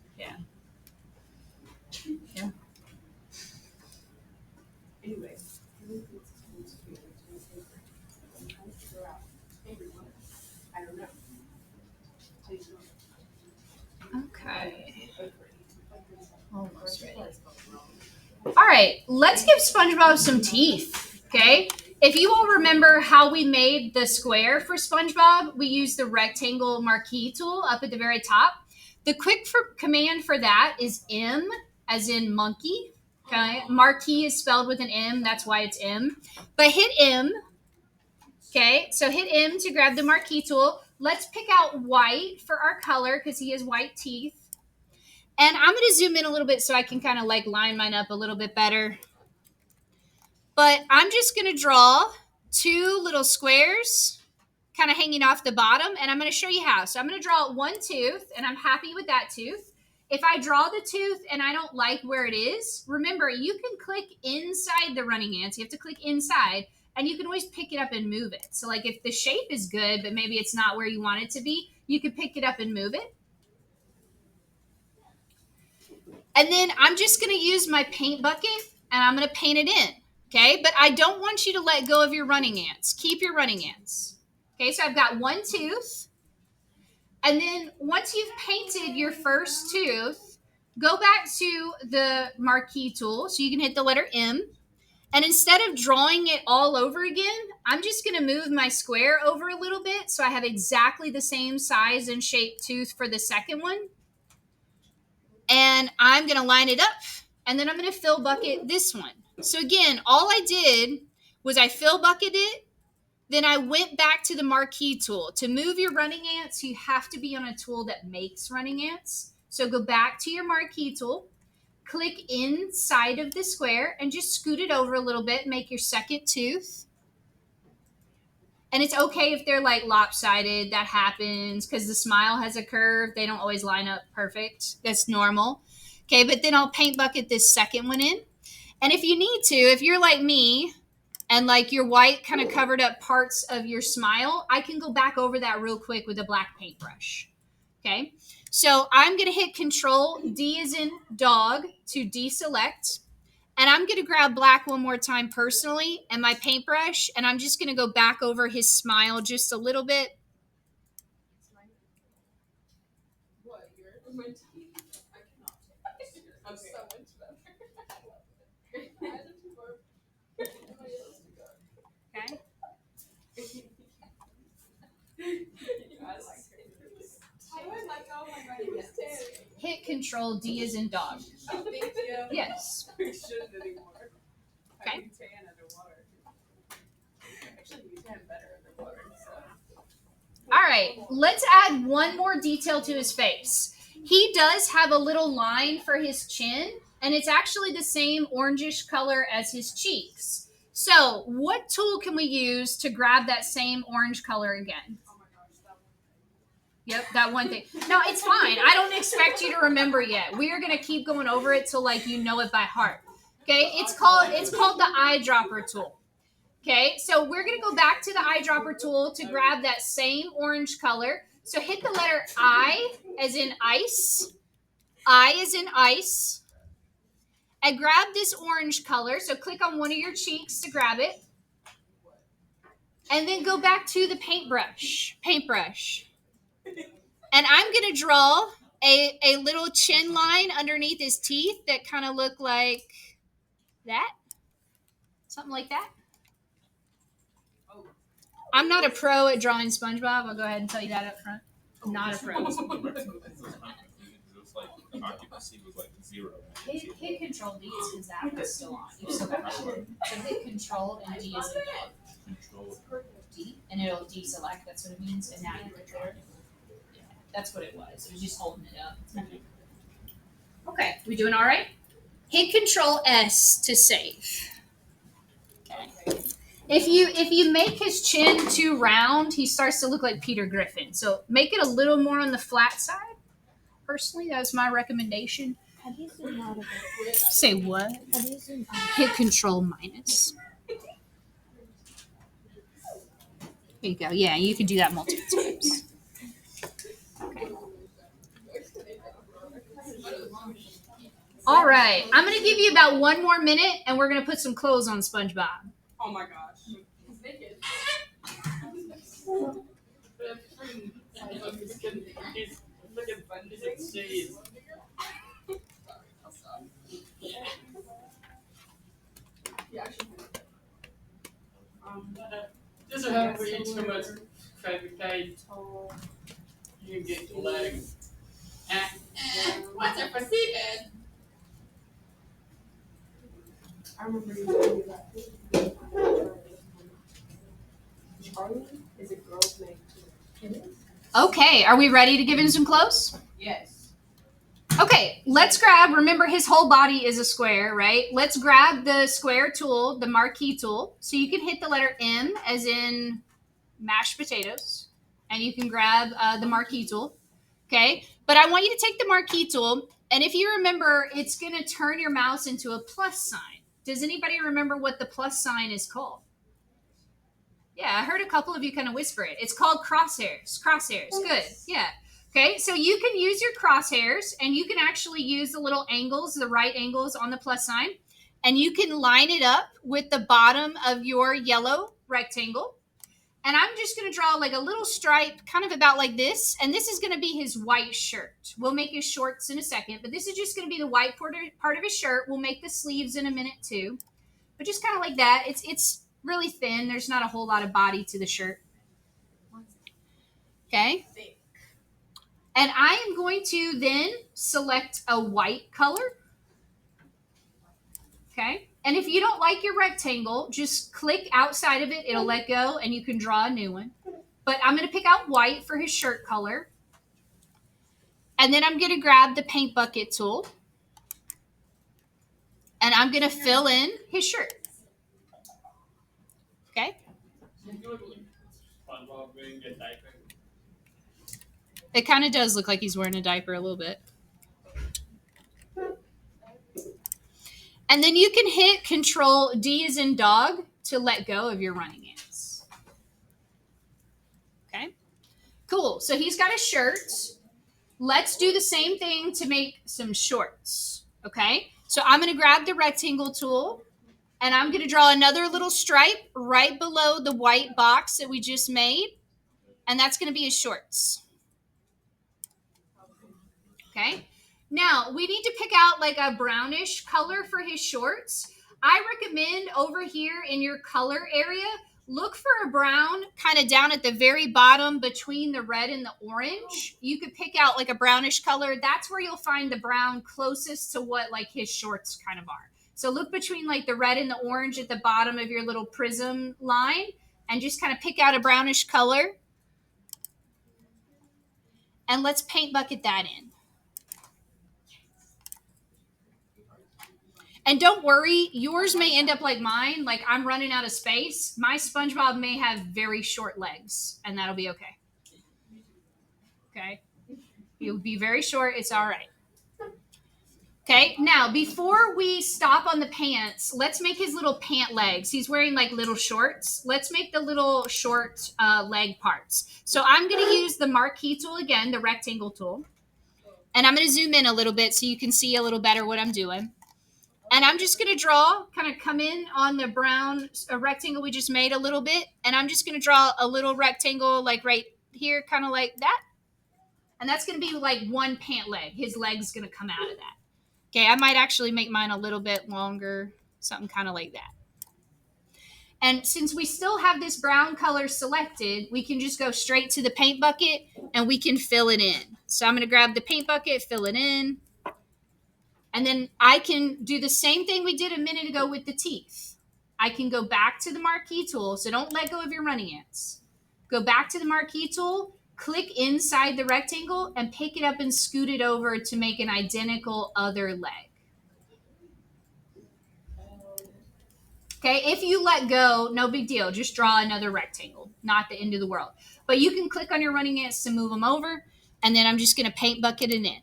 Anyway. I don't know. Okay. Almost ready. All right, let's give SpongeBob some teeth, okay? If you all remember how we made the square for SpongeBob, we used the rectangle marquee tool up at the very top. The quick command for that is M, as in monkey, okay? Marquee is spelled with an M, that's why it's M. But hit M, okay? So hit M to grab the marquee tool. Let's pick out white for our color because he has white teeth. And I'm going to zoom in a little bit so I can kind of like line mine up a little bit better. But I'm just going to draw 2 little squares kind of hanging off the bottom. And I'm going to show you how. So I'm going to draw 1 tooth and I'm happy with that tooth. If I draw the tooth and I don't like where it is, remember you can click inside the running ants. You have to click inside and you can always pick it up and move it. So like if the shape is good, but maybe it's not where you want it to be, you can pick it up and move it. And then I'm just going to use my paint bucket and I'm going to paint it in, okay? But I don't want you to let go of your running ants. Keep your running ants. Okay, so I've got 1 tooth. And then once you've painted your first tooth, go back to the marquee tool. So you can hit the letter M. And instead of drawing it all over again, I'm just going to move my square over a little bit so I have exactly the same size and shape tooth for the second one. And I'm going to line it up, and then I'm going to fill bucket this one. So again, all I did was I fill bucketed it, then I went back to the marquee tool. To move your running ants, you have to be on a tool that makes running ants. So go back to your marquee tool, click inside of the square, and just scoot it over a little bit, make your second tooth. And it's okay if they're like lopsided, that happens because the smile has a curve. They don't always line up perfect. That's normal. Okay, but then I'll paint bucket this second one in. And if you need to, if you're like me and like your white kind of covered up parts of your smile, I can go back over that real quick with a black paintbrush. Okay, so I'm going to hit Control D as in dog to deselect. And I'm going to grab black one more time personally and my paintbrush, and I'm just going to go back over his smile just a little bit. What? My teeth? I cannot take this. I'm so much better. Okay. How do I let go of my running ants? Hit Control D as in dog. Oh, thank you. Yeah. Yes. We shouldn't anymore. Okay. I can tan underwater. Actually, you tan better underwater. So. All right, let's add one more detail to his face. He does have a little line for his chin, and it's actually the same orangish color as his cheeks. So, what tool can we use to grab that same orange color again? Oh my gosh, that one. Yep, that one thing. No, it's fine. I don't expect you to remember yet. We are going to keep going over it till like you know it by heart. Okay? It's called the eyedropper tool. Okay? So, we're going to go back to the eyedropper tool to grab that same orange color. So, hit the letter I as in ice. I as in ice. And grab this orange color. So, click on one of your cheeks to grab it. And then go back to the paintbrush. And I'm going to draw a little chin line underneath his teeth that kind of look like that. Something like that. I'm not a pro at drawing SpongeBob. I'll go ahead and tell you that up front. I'm not a pro. It was like the occupancy was like 0. Hit Control D because that was still on. You still got so hit Control and D is in Control. D, and it'll deselect. That's what it means. And now you're there. Yeah, that's what it was. It was just holding it up. Okay, we doing all right? Hit Control S to save. Okay. If you make his chin too round, he starts to look like Peter Griffin. So make it a little more on the flat side. Personally, that's my recommendation. Have you zoom out of it? Say what? Have you zoom out? Hit Control minus. There you go. Yeah, you can do that multiple times. Okay. All right. I'm going to give you about 1 more minute, and we're going to put some clothes on SpongeBob. Oh my gosh. He's naked. He's looking fun. He's in shades. Yeah, actually. Just remember, we eat too much fabricate. You can get the legs. What's it for seabed? I remember you telling me that. Charlie is a girl's name too. Okay. Are we ready to give him some clothes? Yes. Okay, let's grab, remember his whole body is a square, right? Let's grab the square tool, the marquee tool. So you can hit the letter M as in mashed potatoes. And you can grab the marquee tool. Okay, but I want you to take the marquee tool. And if you remember, it's going to turn your mouse into a plus sign. Does anybody remember what the plus sign is called? Yeah, I heard a couple of you kind of whisper it. It's called crosshairs. Crosshairs. Good. Yeah. Okay, so you can use your crosshairs and you can actually use the little angles, the right angles on the plus sign, and you can line it up with the bottom of your yellow rectangle. And I'm just going to draw like a little stripe kind of about like this, and this is going to be his white shirt. We'll make his shorts in a second, but this is just going to be the white part of his shirt. We'll make the sleeves in a minute too, but just kind of like that. It's really thin. There's not a whole lot of body to the shirt. Okay. And I am going to then select a white color. Okay. And if you don't like your rectangle, just click outside of it. It'll let go and you can draw a new one. But I'm going to pick out white for his shirt color. And then I'm going to grab the paint bucket tool. And I'm going to fill in his shirt. Okay. SpongeBob wearing a diaper. It kind of does look like he's wearing a diaper a little bit. And then you can hit Control D as in dog to let go of your running ants. Okay, cool. So he's got a shirt. Let's do the same thing to make some shorts. Okay, so I'm going to grab the rectangle tool and I'm going to draw another little stripe right below the white box that we just made. And that's going to be his shorts. Okay. Now, we need to pick out like a brownish color for his shorts. I recommend over here in your color area, look for a brown kind of down at the very bottom between the red and the orange. You could pick out like a brownish color. That's where you'll find the brown closest to what like his shorts kind of are. So look between like the red and the orange at the bottom of your little prism line and just kind of pick out a brownish color. And let's paint bucket that in. And don't worry, yours may end up like mine. Like I'm running out of space. My SpongeBob may have very short legs, and that'll be okay. Okay? You'll be very short. It's all right. Okay, now before we stop on the pants, let's make his little pant legs. He's wearing like little shorts. Let's make the little short leg parts. So I'm going to use the marquee tool again, the rectangle tool. And I'm going to zoom in a little bit so you can see a little better what I'm doing. And I'm just going to draw, kind of come in on the brown rectangle we just made a little bit. And I'm just going to draw a little rectangle like right here, kind of like that. And that's going to be like one pant leg. His leg's going to come out of that. Okay, I might actually make mine a little bit longer, something kind of like that. And since we still have this brown color selected, we can just go straight to the paint bucket and we can fill it in. So I'm going to grab the paint bucket, fill it in. And then I can do the same thing we did a minute ago with the teeth. I can go back to the marquee tool. So don't let go of your running ants. Go back to the marquee tool, click inside the rectangle, and pick it up and scoot it over to make an identical other leg. Okay, if you let go, no big deal. Just draw another rectangle. Not the end of the world. But you can click on your running ants to move them over. And then I'm just going to paint bucket it in.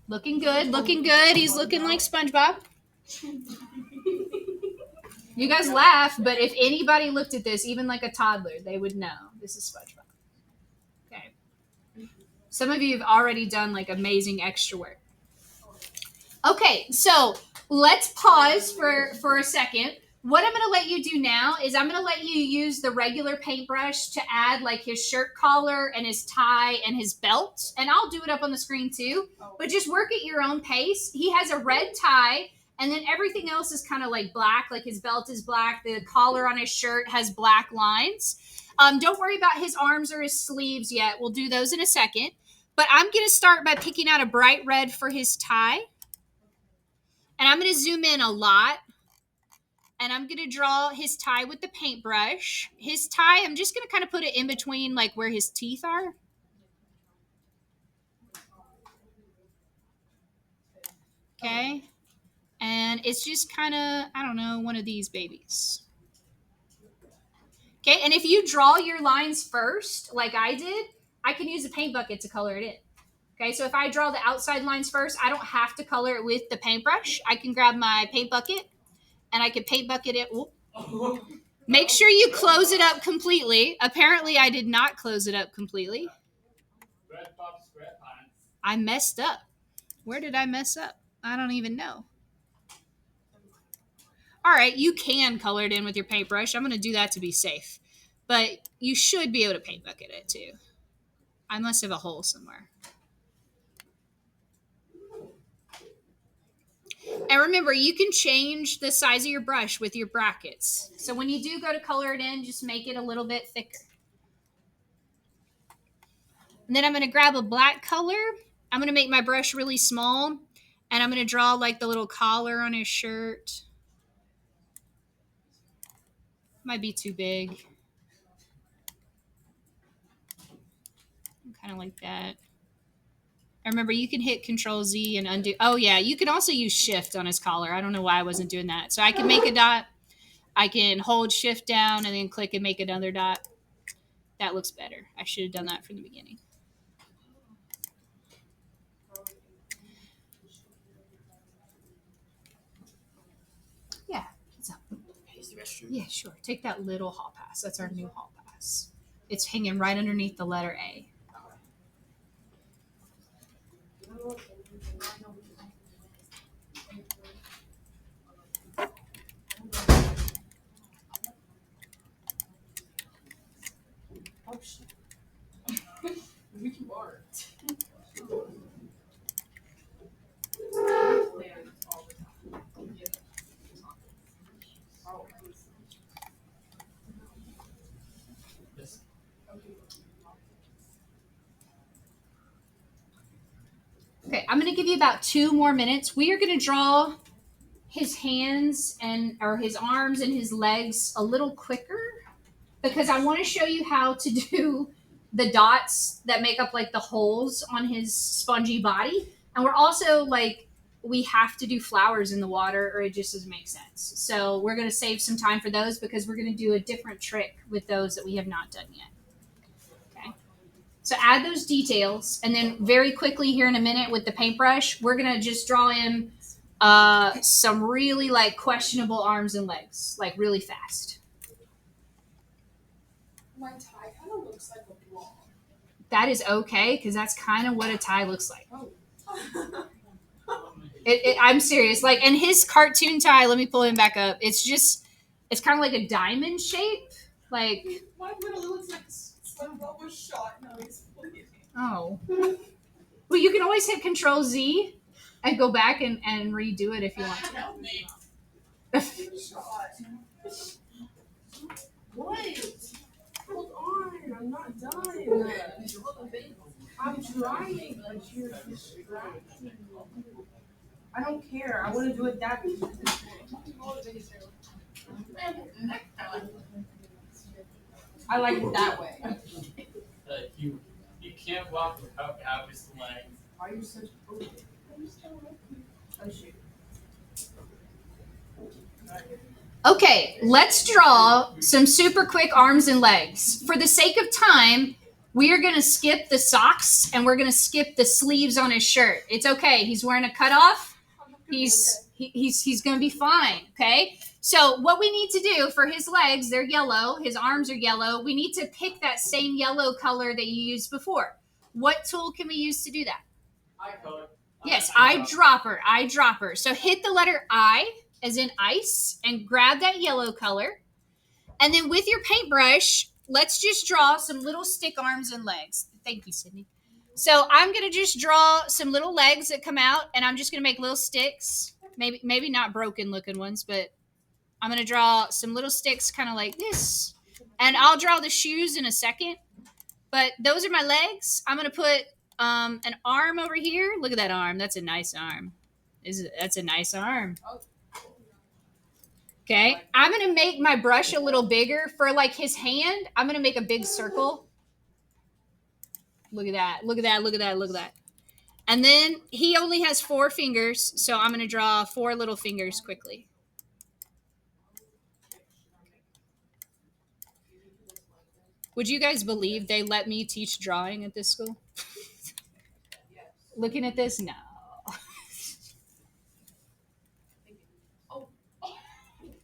Looking good, looking good. He's looking like SpongeBob. You guys laugh, but if anybody looked at this, even like a toddler, they would know this is SpongeBob. Okay. Some of you have already done like amazing extra work. Okay, so let's pause for a second. What I'm going to let you do now is I'm going to let you use the regular paintbrush to add like his shirt collar and his tie and his belt. And I'll do it up on the screen too. But just work at your own pace. He has a red tie and then everything else is kind of like black. Like his belt is black. The collar on his shirt has black lines. Don't worry about his arms or his sleeves yet. We'll do those in a second. But I'm going to start by picking out a bright red for his tie. And I'm going to zoom in a lot. And I'm going to draw his tie with the paintbrush. His tie, I'm just going to kind of put it in between like where his teeth are. Okay. And it's just kind of, I don't know, one of these babies. Okay. And if you draw your lines first, like I did, I can use a paint bucket to color it in. Okay. So if I draw the outside lines first, I don't have to color it with the paintbrush. I can grab my paint bucket. And I could paint bucket it. Whoop. Make sure you close it up completely. Apparently, I did not close it up completely. I messed up. Where did I mess up? I don't even know. All right, you can color it in with your paintbrush. I'm going to do that to be safe. But you should be able to paint bucket it too. I must have a hole somewhere. And remember, you can change the size of your brush with your brackets. So when you do go to color it in, just make it a little bit thicker. And then I'm going to grab a black color. I'm going to make my brush really small. And I'm going to draw like the little collar on his shirt. Might be too big. Kind of like that. And remember, you can hit Control Z and undo. Oh, yeah. You can also use Shift on his collar. I don't know why I wasn't doing that. So I can make a dot. I can hold Shift down and then click and make another dot. That looks better. I should have done that from the beginning. Yeah. Yeah, sure. Take that little hall pass. That's our new hall pass. It's hanging right underneath the letter A. to give you about 2 more minutes. We are going to draw his hands or his arms and his legs a little quicker because I want to show you how to do the dots that make up like the holes on his spongy body. And we're also like, we have to do flowers in the water or it just doesn't make sense. So we're going to save some time for those because we're going to do a different trick with those that we have not done yet. Okay. So add those details. And then very quickly here in a minute with the paintbrush, we're going to just draw him some really like questionable arms and legs, like really fast. My tie kind of looks like a blob. That is okay because that's kind of what a tie looks like. Oh. I'm serious. Like, and his cartoon tie, let me pull him back up. It's kind of like a diamond shape. Like, My literally looks like SpongeBob was shot and now he's bleeding. oh. Well, you can always hit Control Z and go back and redo it if you want to. Help me. Shot. Wait. Hold on. I'm not done. I'm trying, but you're distracting. I don't care. I want to do it that way. I like it that way. You can't walk without Abby's legs. Why are you such a fool? Oh shoot. Okay, let's draw some super quick arms and legs. For the sake of time, we are going to skip the socks and we're going to skip the sleeves on his shirt. It's okay. He's wearing a cutoff. He's going to be fine. Okay. So what we need to do for his legs, they're yellow. His arms are yellow. We need to pick that same yellow color that you used before. What tool can we use to do that? Eye color. Yes, eyedropper. So hit the letter I as in ice and grab that yellow color. And then with your paintbrush, let's just draw some little stick arms and legs. Thank you, Sydney. So I'm going to just draw some little legs that come out and I'm just going to make little sticks. Maybe not broken looking ones, but I'm going to draw some little sticks kind of like this. And I'll draw the shoes in a second. But those are my legs. I'm going to put an arm over here. Look at that arm. That's a nice arm. That's a nice arm. Okay. I'm going to make my brush a little bigger for like his hand. I'm going to make a big circle. Look at that. Look at that. Look at that. Look at that. And then he only has 4 fingers. So I'm going to draw 4 little fingers quickly. Would you guys believe they let me teach drawing at this school? Looking at this, no.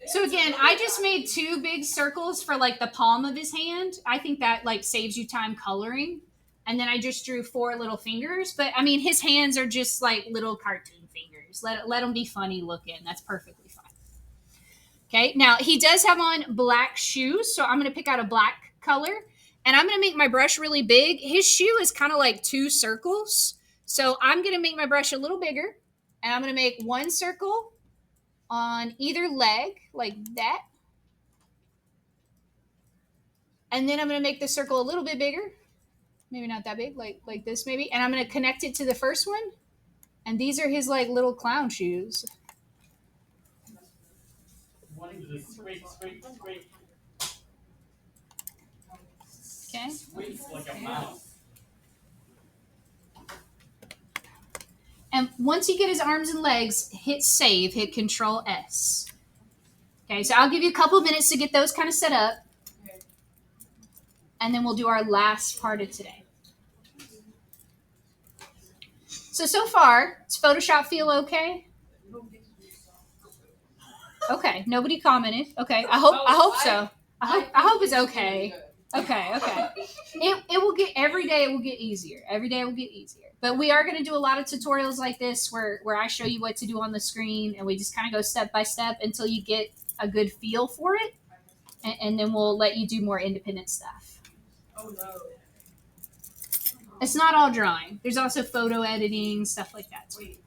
So again, I just made 2 big circles for like the palm of his hand. I think that like saves you time coloring. And then I just drew 4 little fingers. But I mean, his hands are just like little cartoon fingers. Let them be funny looking. That's perfectly fine. Okay, now he does have on black shoes. So I'm going to pick out a black color. And I'm going to make my brush really big. His shoe is kind of like 2 circles. So I'm going to make my brush a little bigger. And I'm going to make 1 circle on either leg like that. And then I'm going to make the circle a little bit bigger. Maybe not that big, like this maybe. And I'm going to connect it to the first one. And these are his like little clown shoes. Okay. Squeaks like a mouse. And once you get his arms and legs, hit save, hit Control S. Okay, so I'll give you a couple minutes to get those kind of set up. And then we'll do our last part of today. So far, does Photoshop feel okay? Okay, nobody commented. Okay, I hope so. I hope it's okay. Okay. It will get, every day it will get easier. Every day it will get easier. But we are going to do a lot of tutorials like this where I show you what to do on the screen and we just kind of go step by step until you get a good feel for it. And then we'll let you do more independent stuff. Oh no. It's not all drawing. There's also photo editing, stuff like that too. Wait.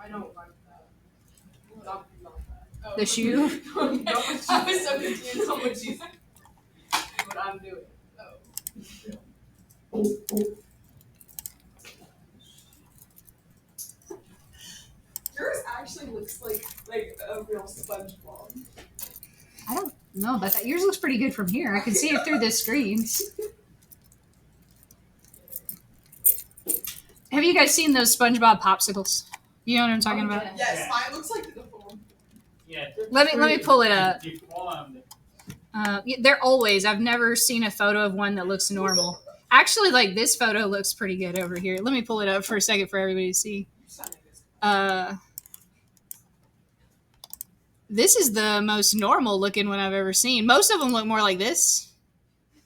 I don't like that. Not that. The shoe? I was so confused on what you said. What I'm doing. Oh. looks like a real SpongeBob. I don't know about that. Yours looks pretty good from here. I can see it through the screens. Have you guys seen those SpongeBob popsicles? You know what I'm talking about? Yes, mine looks like the phone. Yeah. Let me pull it up. Deformed. They're always. I've never seen a photo of one that looks normal. Actually, like this photo looks pretty good over here. Let me pull it up for a second for everybody to see. This is the most normal looking one I've ever seen. Most of them look more like this.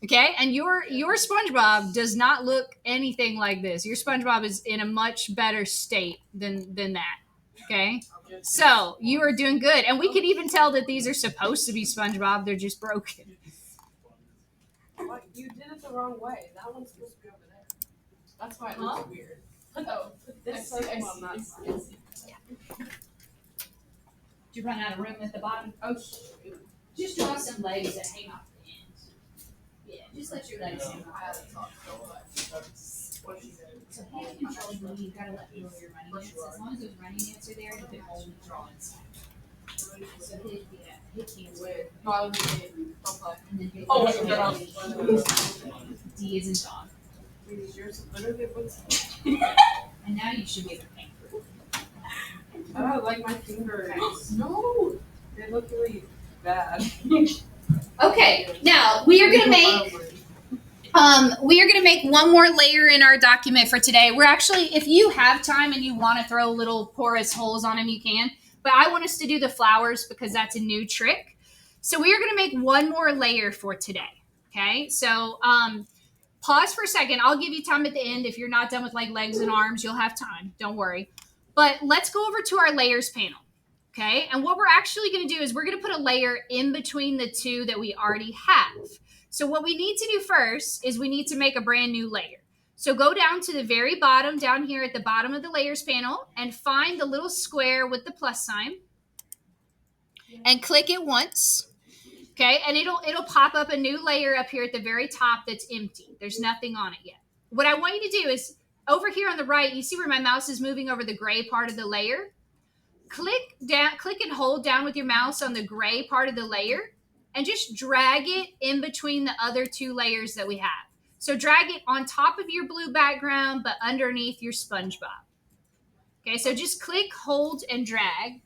Okay, and your SpongeBob does not look anything like this. Your SpongeBob is in a much better state than that. Okay, so you are doing good, and we can even tell that these are supposed to be SpongeBob. They're just broken. What? You did it the wrong way. That one's supposed to be over there. That's why it looks weird. Oh, put this circle on that side. Did you run out of room at the bottom? Oh shoot. Just draw some legs that hang off the end. Yeah, just let your legs hang off. I haven't talked so much. That's what she said. So hand control when you gotta let go of your running ants. As long as those running ants are there, you can hold and draw inside. So hit cancer. No, I was doing okay. And then hit Oh, D is in dog. Yours literally looks. And now you should be able to paint through. I don't like my fingers. No, they look really bad. Okay, now we are gonna make one more layer in our document for today. We're actually, if you have time and you want to throw little porous holes on them, you can. But I want us to do the flowers because that's a new trick. So we are going to make one more layer for today. Okay, so pause for a second. I'll give you time at the end. If you're not done with like legs and arms, you'll have time. Don't worry. But let's go over to our layers panel. Okay, and what we're actually going to do is we're going to put a layer in between the two that we already have. So what we need to do first is we need to make a brand new layer. So go down to the very bottom, down here at the bottom of the layers panel, and find the little square with the plus sign and click it once. Okay, and it'll pop up a new layer up here at the very top that's empty. There's nothing on it yet. What I want you to do is over here on the right, you see where my mouse is moving over the gray part of the layer? Click and hold down with your mouse on the gray part of the layer and just drag it in between the other two layers that we have. So drag it on top of your blue background, but underneath your SpongeBob. Okay, so just click, hold, and drag.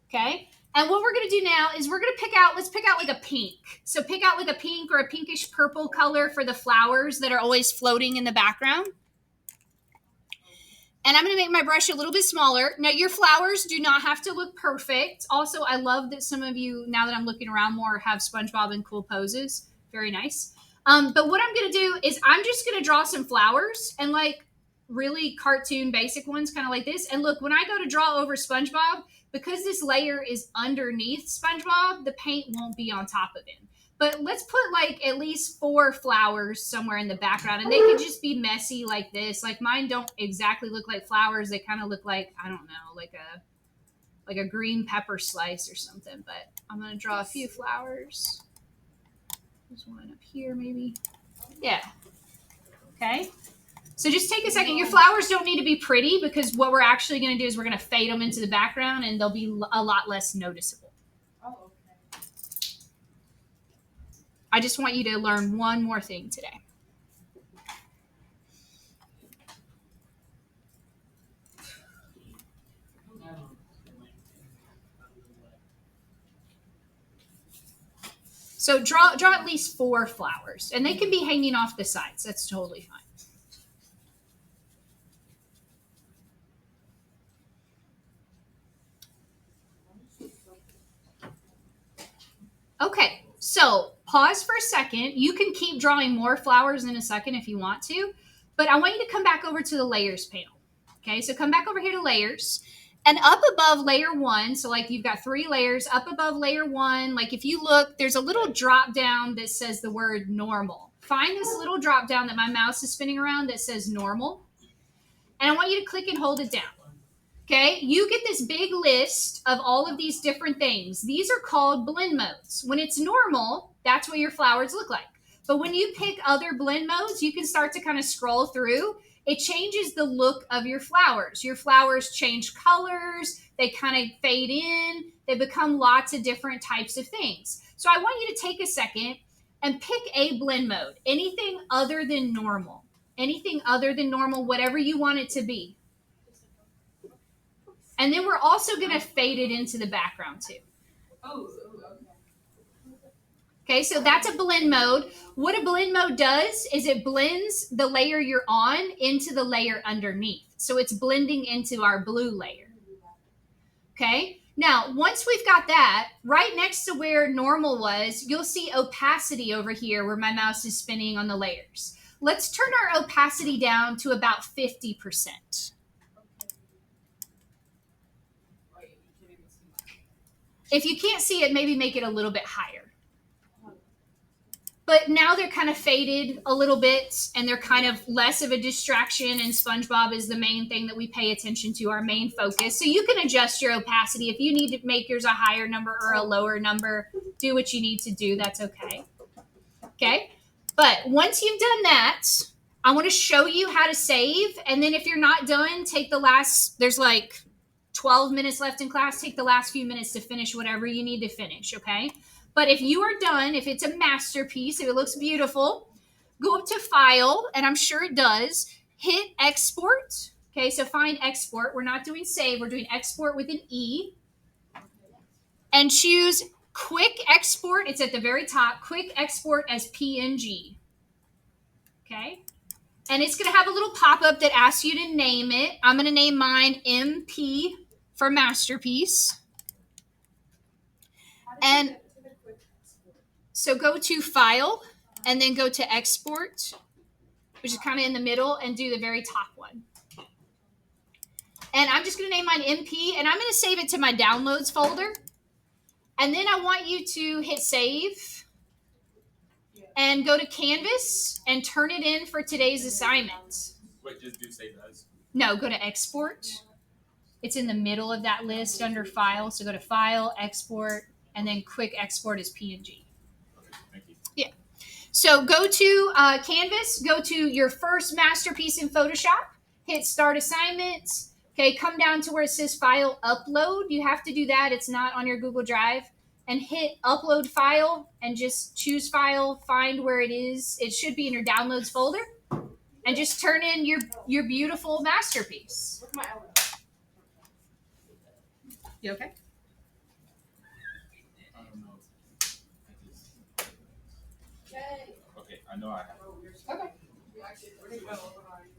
Okay, and what we're gonna do now is we're gonna let's pick out like a pink. So pick out like a pink or a pinkish purple color for the flowers that are always floating in the background. And I'm going to make my brush a little bit smaller. Now, your flowers do not have to look perfect. Also, I love that some of you, now that I'm looking around more, have SpongeBob in cool poses. Very nice. But what I'm going to do is I'm just going to draw some flowers and like really cartoon basic ones, kind of like this. And look, when I go to draw over SpongeBob, because this layer is underneath SpongeBob, the paint won't be on top of him. But let's put like at least 4 flowers somewhere in the background. And they could just be messy like this. Like mine don't exactly look like flowers. They kind of look like, I don't know, like a green pepper slice or something. But I'm going to draw a few flowers. There's one up here maybe. Yeah. Okay. So just take a second. Your flowers don't need to be pretty because what we're actually going to do is we're going to fade them into the background and they'll be a lot less noticeable. I just want you to learn one more thing today. So draw at least 4 flowers, and they can be hanging off the sides. That's totally fine. Okay, so pause for a second. You can keep drawing more flowers in a second if you want to, but I want you to come back over to the layers panel. Okay, so come back over here to layers, and up above layer 1, so like you've got 3 layers, up above layer 1, like if you look, there's a little drop down that says the word normal. Find this little drop down that my mouse is spinning around that says normal, and I want you to click and hold it down. Okay, you get this big list of all of these different things. These are called blend modes. When it's normal, that's what your flowers look like. But when you pick other blend modes, you can start to kind of scroll through it changes the look of your flowers. Your flowers change colors, they kind of fade in, they become lots of different types of things. So I want you to take a second and pick a blend mode, anything other than normal. Anything other than normal, whatever you want it to be. And then we're also going to fade it into the background too. Oh, okay. Okay, so that's a blend mode. What a blend mode does is it blends the layer you're on into the layer underneath. So it's blending into our blue layer. Okay, now once we've got that, right next to where normal was, you'll see opacity over here where my mouse is spinning on the layers. Let's turn our opacity down to about 50%. If you can't see it, maybe make it a little bit higher. But now they're kind of faded a little bit and they're kind of less of a distraction, and SpongeBob is the main thing that we pay attention to, our main focus. So you can adjust your opacity. If you need to make yours a higher number or a lower number, do what you need to do. That's okay. Okay? But once you've done that, I want to show you how to save. And then if you're not done, take the last, there's like 12 minutes left in class, take the last few minutes to finish whatever you need to finish, okay? But if you are done, if it's a masterpiece, if it looks beautiful, go up to File, and I'm sure it does, hit Export. Okay, so find Export. We're not doing Save, we're doing Export with an E. And choose Quick Export. It's at the very top. Quick Export as PNG. Okay? And it's going to have a little pop-up that asks you to name it. I'm going to name mine MP for Masterpiece. And so go to File, and then go to Export, which is kind of in the middle, and do the very top one. And I'm just going to name mine MP, and I'm going to save it to my Downloads folder. And then I want you to hit Save, and go to Canvas, and turn it in for today's assignment. Wait, just do save as. No, go to Export. It's in the middle of that list under File. So go to File, Export, and then Quick Export as PNG. Okay, thank you. Yeah. So go to Canvas, go to your first masterpiece in Photoshop, hit Start Assignment. Okay, come down to where it says File Upload. You have to do that. It's not on your Google Drive. And hit Upload File and just choose File, find where it is. It should be in your Downloads folder. And just turn in your beautiful masterpiece. Where's my Ellen? You okay? I don't know. Okay, I know I have. Okay. Where'd it go?